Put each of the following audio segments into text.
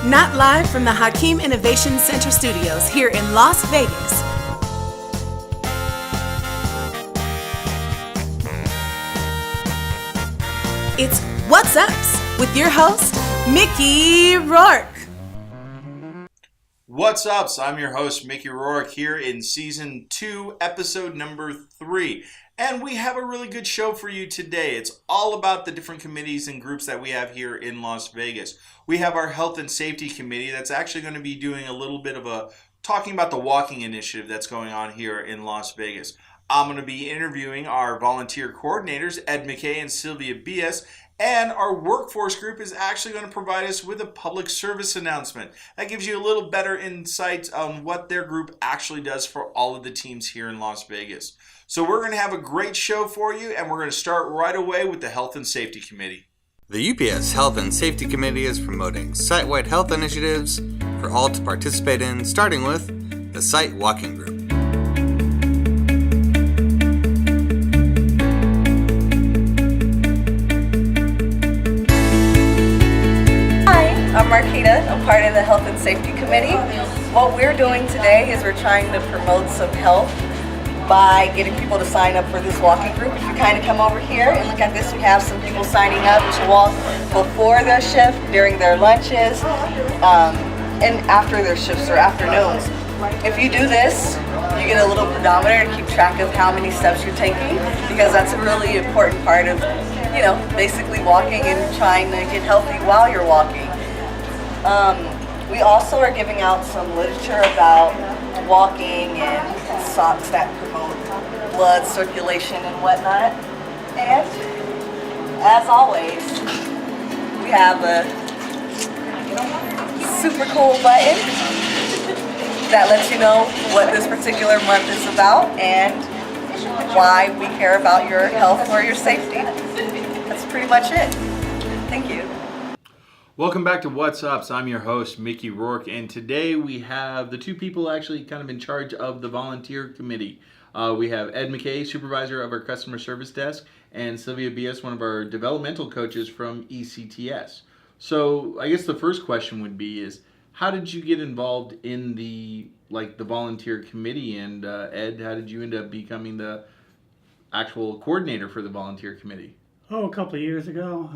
Not live from the Hakeem Innovation Center studios here in Las Vegas. It's What's Ups with your host, Mickey Rourke. What's ups? I'm your host, Mickey Rourke, here in Season 2, Episode number 3. And we have a really good show for you today. It's all about the different committees and groups that we have here in Las Vegas. We have our Health and Safety Committee that's actually going to be doing a little bit of talking about the walking initiative that's going on here in Las Vegas. I'm going to be interviewing our volunteer coordinators, Ed McKay and Sylvia Bias, and our workforce group is actually going to provide us with a public service announcement. That gives you a little better insight on what their group actually does for all of the teams here in Las Vegas. So we're going to have a great show for you, and we're going to start right away with the Health and Safety Committee. The UPS Health and Safety Committee is promoting site-wide health initiatives for all to participate in, starting with the Site Walking Group. I'm Marquita. I'm part of the Health and Safety Committee. What we're doing today is we're trying to promote some health by getting people to sign up for this walking group. If you kind of come over here and look at this, we have some people signing up to walk before their shift, during their lunches, and after their shifts or afternoons. If you do this, you get a little pedometer to keep track of how many steps you're taking, because that's a really important part of, basically walking and trying to get healthy while you're walking. We also are giving out some literature about walking and socks that promote blood circulation and whatnot. And as always, we have a super cool button that lets you know what this particular month is about and why we care about your health or your safety. That's pretty much it. Thank you. Welcome back to What's Ups. I'm your host, Mickey Rourke, and today we have the two people actually kind of in charge of the volunteer committee. We have Ed McKay, supervisor of our customer service desk, and Sylvia Bias, one of our developmental coaches from ECTS. So I guess the first question would be is, how did you get involved in the volunteer committee? And Ed, how did you end up becoming the actual coordinator for the volunteer committee? A couple of years ago.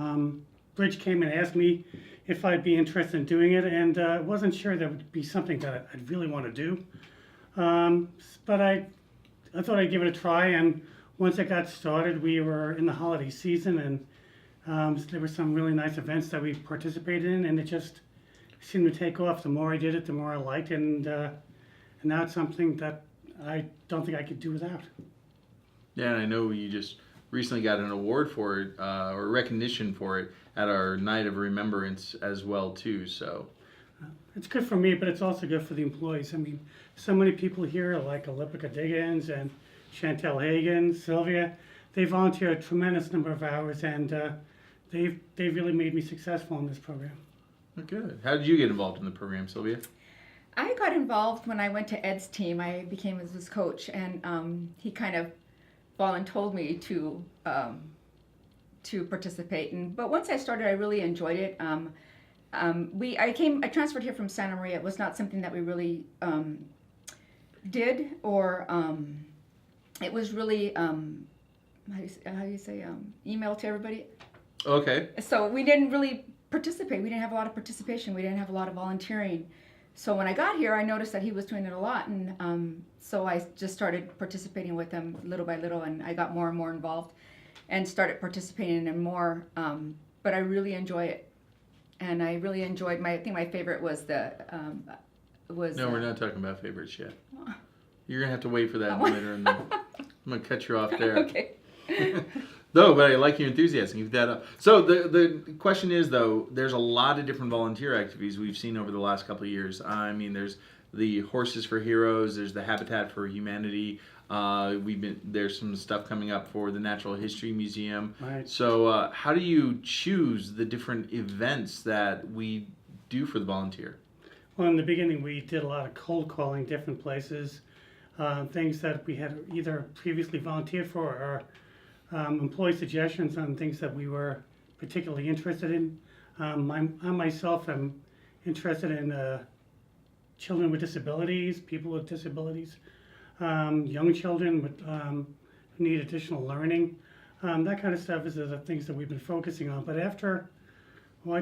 Bridge came and asked me if I'd be interested in doing it, and I wasn't sure that would be something that I'd really want to do. But I thought I'd give it a try, and once it got started, we were in the holiday season, and there were some really nice events that we participated in, and it just seemed to take off. The more I did it, the more I liked it, and now it's something that I don't think I could do without. Yeah, and I know you just recently got an award for it, or recognition for it, at our Night of Remembrance as well, too, so. It's good for me, but it's also good for the employees. I mean, so many people here like Olipika Diggins and Chantel Hagan, Sylvia, they volunteer a tremendous number of hours, and they've really made me successful in this program. Good. How did you get involved in the program, Sylvia? I got involved when I went to Ed's team. I became his coach, and he kind of volunteered me to participate. But once I started, I really enjoyed it. I transferred here from Santa Maria. It was not something that we really did, or it was really how do you say email to everybody. Okay. So we didn't really participate. We didn't have a lot of participation. We didn't have a lot of volunteering. So when I got here, I noticed that he was doing it a lot, and so I just started participating with him little by little, and I got more and more involved and started participating in more. But I really enjoy it, and I really enjoyed I think my favorite was the No, we're not talking about favorites yet. You're gonna have to wait for that later, and then I'm gonna cut you off there. Okay. No, but I like your enthusiasm. Keep that up. So the question is, though, there's a lot of different volunteer activities we've seen over the last couple of years. I mean, there's the Horses for Heroes. There's the Habitat for Humanity. There's some stuff coming up for the Natural History Museum. Right. So how do you choose the different events that we do for the volunteer? Well, in the beginning, we did a lot of cold calling different places, things that we had either previously volunteered for or employee suggestions on things that we were particularly interested in. I myself am interested in children with disabilities, people with disabilities, young children with who need additional learning. That kind of stuff is the things that we've been focusing on. But I'd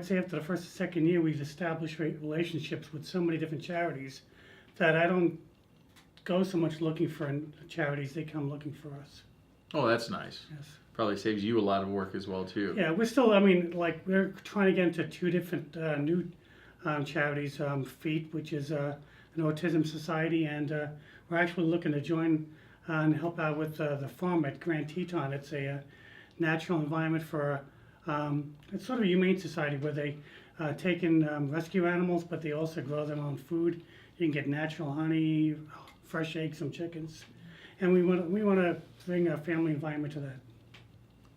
say after the first and second year, we've established relationships with so many different charities that I don't go so much looking for charities, they come looking for us. Oh, that's nice. Yes. Probably saves you a lot of work as well, too. Yeah, we're still, we're trying to get into two different new charities, FEAT, which is an autism society, and we're actually looking to join and help out with the farm at Grand Teton. It's a natural environment for, it's sort of a humane society where they take in rescue animals, but they also grow their own food. You can get natural honey, fresh eggs from chickens, and we want to bring a family environment to that.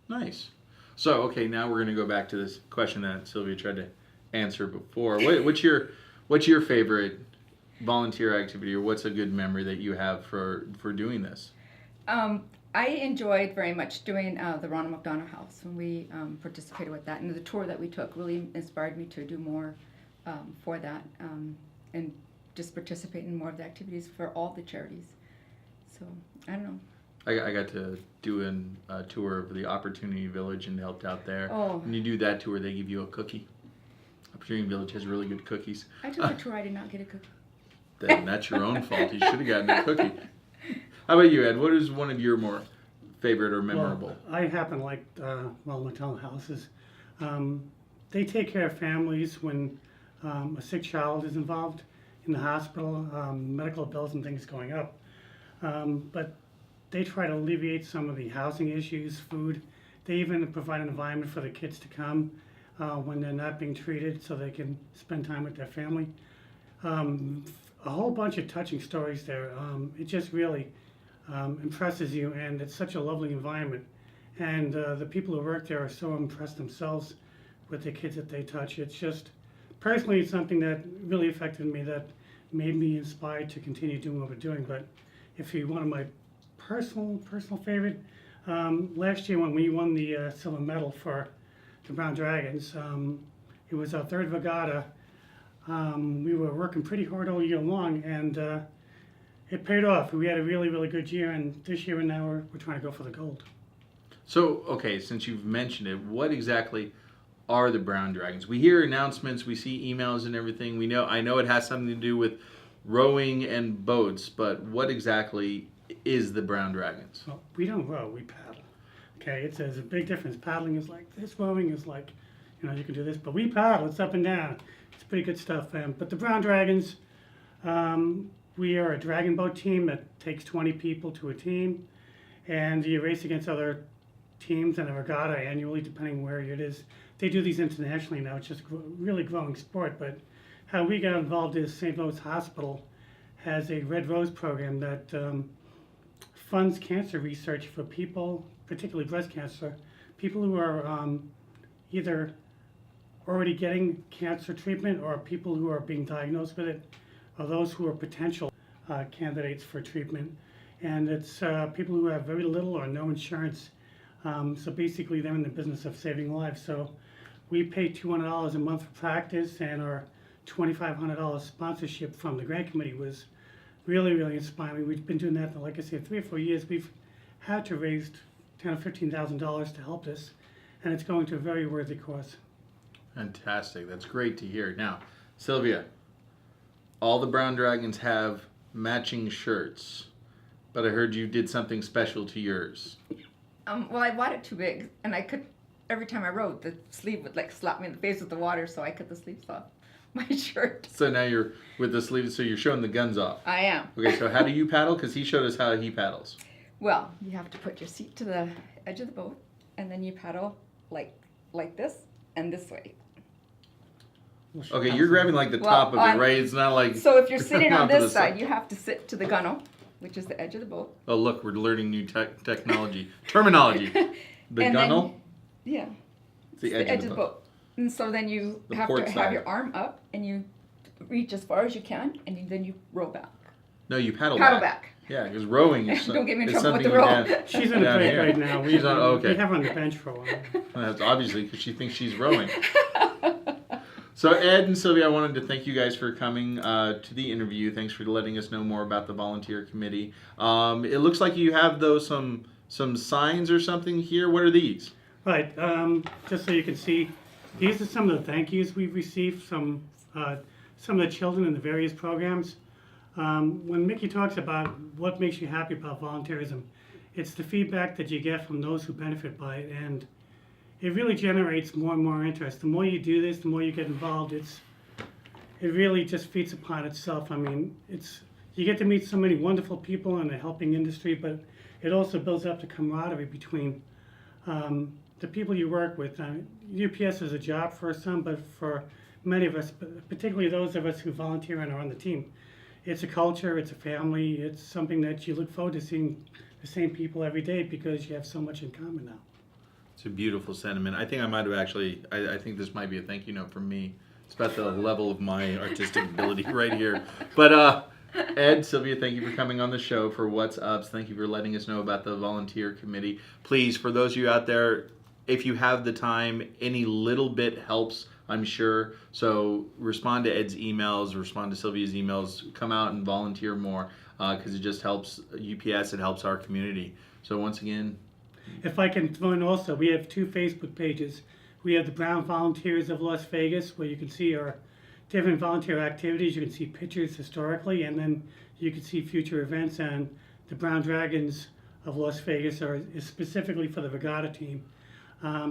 Nice. So, okay, now we're going to go back to this question that Sylvia tried to answer before. What's your favorite volunteer activity, or what's a good memory that you have for doing this? I enjoyed very much doing the Ronald McDonald House when we participated with that, and the tour that we took really inspired me to do more for that, and just participate in more of the activities for all the charities. So I don't know. I got to do a tour of the Opportunity Village and helped out there. Oh. When you do that tour, they give you a cookie. Opportunity Village has really good cookies. I took a tour. I did not get a cookie. Then that's your own fault. You should have gotten a cookie. How about you, Ed? What is one of your more favorite or memorable? Well, I happen to like McDonald houses. They take care of families when a sick child is involved in the hospital, medical bills and things going up. But they try to alleviate some of the housing issues, food. They even provide an environment for the kids to come when they're not being treated so they can spend time with their family. A whole bunch of touching stories there. It just really impresses you, and it's such a lovely environment. And the people who work there are so impressed themselves with the kids that they touch. It's just, personally, it's something that really affected me, that made me inspired to continue doing what we're doing. But if you want my personal favorite, last year when we won the silver medal for the Brown Dragons, it was our third regatta. We were working pretty hard all year long, and it paid off. We had a really, really good year, and this year and now we're trying to go for the gold. So, okay, since you've mentioned it, what exactly are the Brown Dragons? We hear announcements, we see emails and everything. I know it has something to do with rowing and boats, but what exactly is the Brown Dragons? Well, we don't row, we paddle. Okay, there's a big difference. Paddling is like this, rowing is like, you can do this, but we paddle, it's up and down. It's pretty good stuff. But the Brown Dragons, we are a dragon boat team that takes 20 people to a team, and you race against other teams in a regatta annually, depending where it is. They do these internationally now. It's just really growing sport. But how we got involved is St. Louis Hospital has a Red Rose program that funds cancer research for people, particularly breast cancer, people who are either already getting cancer treatment or people who are being diagnosed with it, or those who are potential candidates for treatment. And it's people who have very little or no insurance. So basically they're in the business of saving lives. So we pay $200 a month for practice, and our $2,500 sponsorship from the grant committee was really, really inspiring. We've been doing that for, like I said, 3 or 4 years. We've had to raise $10,000 or $15,000 to help this, and it's going to a very worthy cause. Fantastic. That's great to hear. Now, Sylvia, all the Brown Dragons have matching shirts, but I heard you did something special to yours. Well, I bought it too big, and I could, every time I rode, the sleeve would like slap me in the face with the water, so I cut the sleeves off my shirt. So now you're with the sleeves, so you're showing the guns off. I am. Okay, so how do you paddle? Because he showed us how he paddles. Well, you have to put your seat to the edge of the boat, and then you paddle like this and this way. Okay, you're grabbing like the top of it, right? It's not like... So if you're sitting on not to this the side, you have to sit to the gunnel, which is the edge of the boat. Oh, look, we're learning new technology. Terminology. The And gunnel? Then, yeah. It's the edge of the boat. And so then you The have port to side. have your arm up, and you reach as far as you can, and then you row back. No, you paddle back. Yeah, because rowing is Don't get me in is trouble with something the row. you can't- She's in a down break here. right now. She's okay. We have her on the bench for a while. That's obviously because she thinks she's rowing. So Ed and Sylvia, I wanted to thank you guys for coming to the interview. Thanks for letting us know more about the volunteer committee. It looks like you have some signs or something here. What are these? Right, just so you can see, these are some of the thank yous we've received from some of the children in the various programs. When Mickey talks about what makes you happy about volunteerism, it's the feedback that you get from those who benefit by it, and it really generates more and more interest. The more you do this, the more you get involved. It really just feeds upon itself. I mean, you get to meet so many wonderful people in the helping industry, but it also builds up the camaraderie between the people you work with. UPS is a job for some, but for many of us, particularly those of us who volunteer and are on the team, it's a culture, it's a family, it's something that you look forward to seeing the same people every day because you have so much in common now. It's a beautiful sentiment. I think I might have actually, I think this might be a thank you note from me. It's about the level of my artistic ability right here. But Ed, Sylvia, thank you for coming on the show for What's Ups. Thank you for letting us know about the volunteer committee. Please, for those of you out there, if you have the time, any little bit helps, I'm sure. So respond to Ed's emails, respond to Sylvia's emails, come out and volunteer more because it just helps UPS, it helps our community. So once again, If I can throw in also, we have 2 Facebook pages. We have the Brown Volunteers of Las Vegas, where you can see our different volunteer activities. You can see pictures historically, and then you can see future events. And the Brown Dragons of Las Vegas is specifically for the regatta team.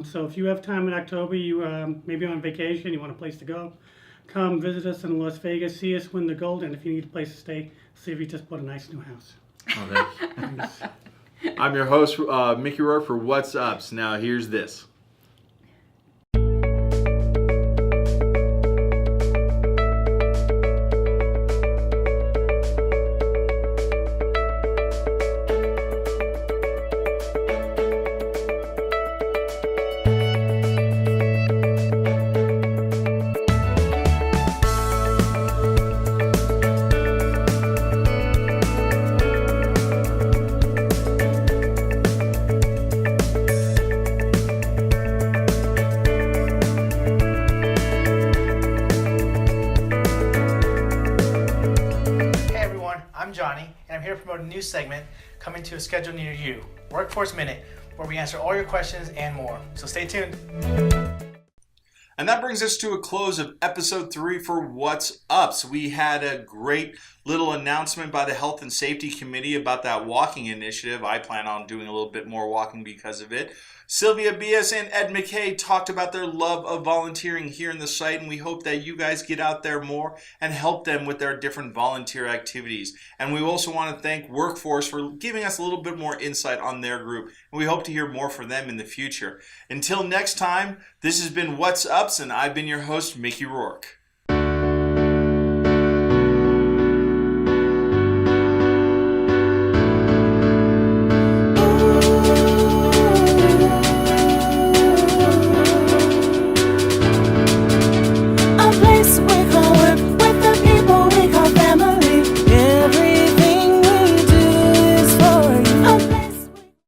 So if you have time in October, you maybe on vacation, you want a place to go, come visit us in Las Vegas, see us win the gold, and if you need a place to stay, see if you just bought a nice new house. oh, I'm your host, Mickey Rourke for What's Ups. Now here's this. here to promote a new segment coming to a schedule near you, Workforce Minute, where we answer all your questions and more. So stay tuned. And that brings us to a close of episode 3 for What's Ups. We had a great little announcement by the Health and Safety Committee about that walking initiative. I plan on doing a little bit more walking because of it. Sylvia Bias and Ed McKay talked about their love of volunteering here in the site, and we hope that you guys get out there more and help them with their different volunteer activities. And we also want to thank Workforce for giving us a little bit more insight on their group, and we hope to hear more from them in the future. Until next time, this has been What's Ups, and I've been your host, Mickey Rourke.